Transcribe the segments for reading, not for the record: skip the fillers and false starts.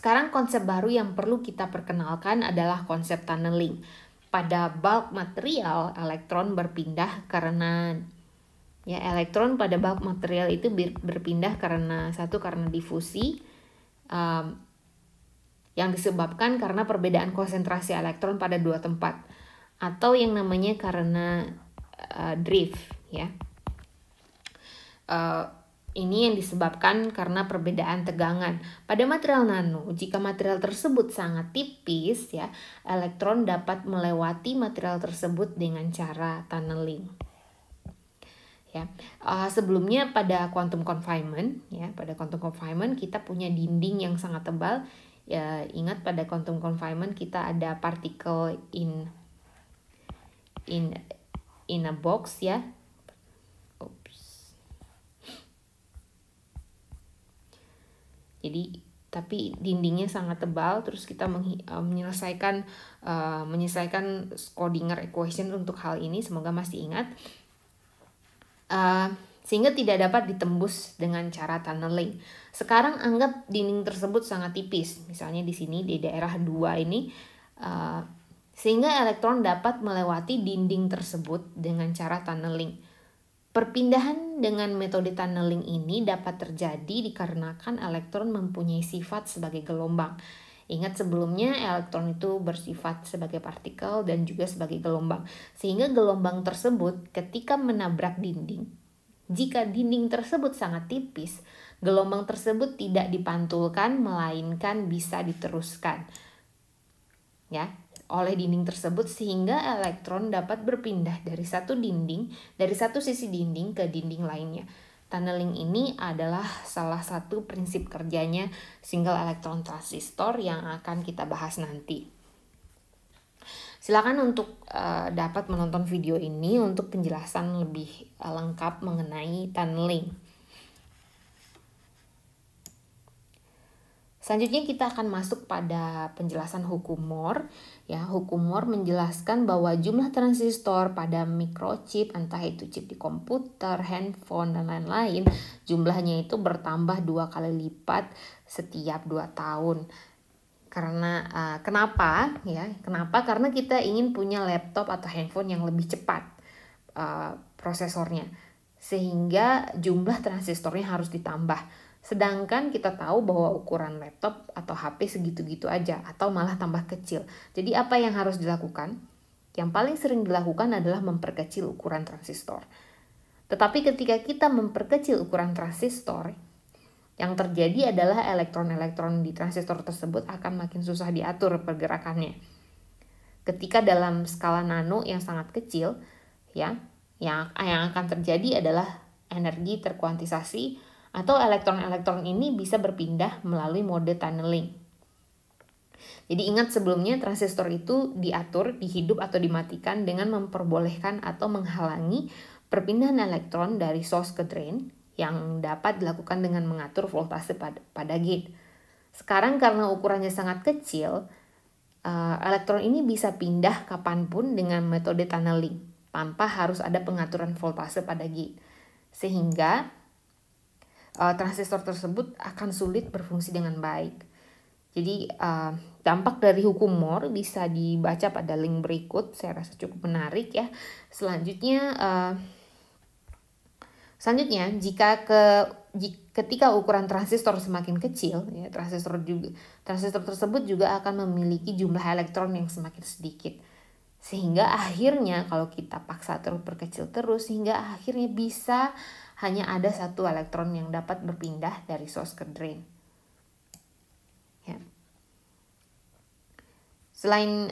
Sekarang konsep baru yang perlu kita perkenalkan adalah konsep tunneling. Pada bulk material, elektron berpindah karena elektron pada bulk material itu berpindah karena difusi, yang disebabkan karena perbedaan konsentrasi elektron pada dua tempat, atau yang namanya karena drift, ya. Ini yang disebabkan karena perbedaan tegangan. Pada material nano, jika material tersebut sangat tipis, ya, elektron dapat melewati material tersebut dengan cara tunneling. Ya, sebelumnya pada quantum confinement, ya, pada quantum confinement kita punya dinding yang sangat tebal. Ya, ingat pada quantum confinement kita ada particle in a box, ya. Jadi tapi dindingnya sangat tebal, terus kita menyelesaikan Schrödinger equation untuk hal ini, semoga masih ingat. Sehingga tidak dapat ditembus dengan cara tunneling. Sekarang anggap dinding tersebut sangat tipis, misalnya di sini di daerah 2 ini, sehingga elektron dapat melewati dinding tersebut dengan cara tunneling. Perpindahan dengan metode tunneling ini dapat terjadi dikarenakan elektron mempunyai sifat sebagai gelombang. Ingat sebelumnya elektron itu bersifat sebagai partikel dan juga sebagai gelombang. Sehingga gelombang tersebut ketika menabrak dinding, jika dinding tersebut sangat tipis, gelombang tersebut tidak dipantulkan melainkan bisa diteruskan, ya, oleh dinding tersebut, sehingga elektron dapat berpindah dari satu sisi dinding ke dinding lainnya. Tunneling ini adalah salah satu prinsip kerjanya single electron transistor yang akan kita bahas nanti. Silakan untuk dapat menonton video ini untuk penjelasan lebih lengkap mengenai tunneling. Selanjutnya kita akan masuk pada penjelasan hukum Moore. Ya, hukum Moore menjelaskan bahwa jumlah transistor pada microchip, entah itu chip di komputer, handphone, dan lain-lain, jumlahnya itu bertambah 2 kali lipat setiap 2 tahun. Karena kenapa? Ya, kenapa? Karena kita ingin punya laptop atau handphone yang lebih cepat prosesornya, sehingga jumlah transistornya harus ditambah. Sedangkan kita tahu bahwa ukuran laptop atau HP segitu-gitu aja atau malah tambah kecil. Jadi apa yang harus dilakukan? Yang paling sering dilakukan adalah memperkecil ukuran transistor. Tetapi ketika kita memperkecil ukuran transistor, yang terjadi adalah elektron-elektron di transistor tersebut akan makin susah diatur pergerakannya. Ketika dalam skala nano yang sangat kecil, ya, yang akan terjadi adalah energi terkuantisasi, atau elektron-elektron ini bisa berpindah melalui mode tunneling. Jadi ingat sebelumnya transistor itu diatur, dihidup atau dimatikan dengan memperbolehkan atau menghalangi perpindahan elektron dari source ke drain yang dapat dilakukan dengan mengatur voltase pada gate. Sekarang karena ukurannya sangat kecil, elektron ini bisa pindah kapanpun dengan metode tunneling tanpa harus ada pengaturan voltase pada gate. Sehingga transistor tersebut akan sulit berfungsi dengan baik. Jadi dampak dari hukum Moore bisa dibaca pada link berikut, saya rasa cukup menarik ya. Selanjutnya ketika ukuran transistor semakin kecil, ya, transistor tersebut juga akan memiliki jumlah elektron yang semakin sedikit. Sehingga akhirnya kalau kita paksa terus perkecil terus, sehingga akhirnya bisa hanya ada satu elektron yang dapat berpindah dari source ke drain. Ya. Selain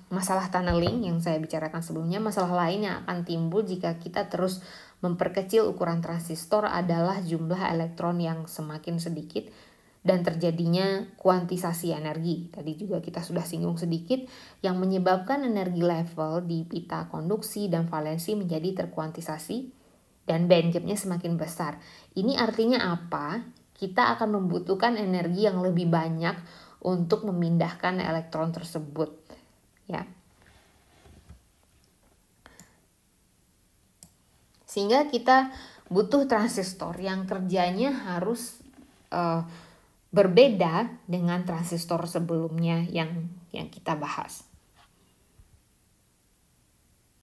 masalah tunneling yang saya bicarakan sebelumnya, masalah lain yang akan timbul jika kita terus memperkecil ukuran transistor adalah jumlah elektron yang semakin sedikit dan terjadinya kuantisasi energi. Tadi juga kita sudah singgung sedikit, yang menyebabkan energi level di pita konduksi dan valensi menjadi terkuantisasi dan band gapnya semakin besar. Ini artinya apa? Kita akan membutuhkan energi yang lebih banyak untuk memindahkan elektron tersebut, ya. Sehingga kita butuh transistor yang kerjanya harus berbeda dengan transistor sebelumnya yang kita bahas.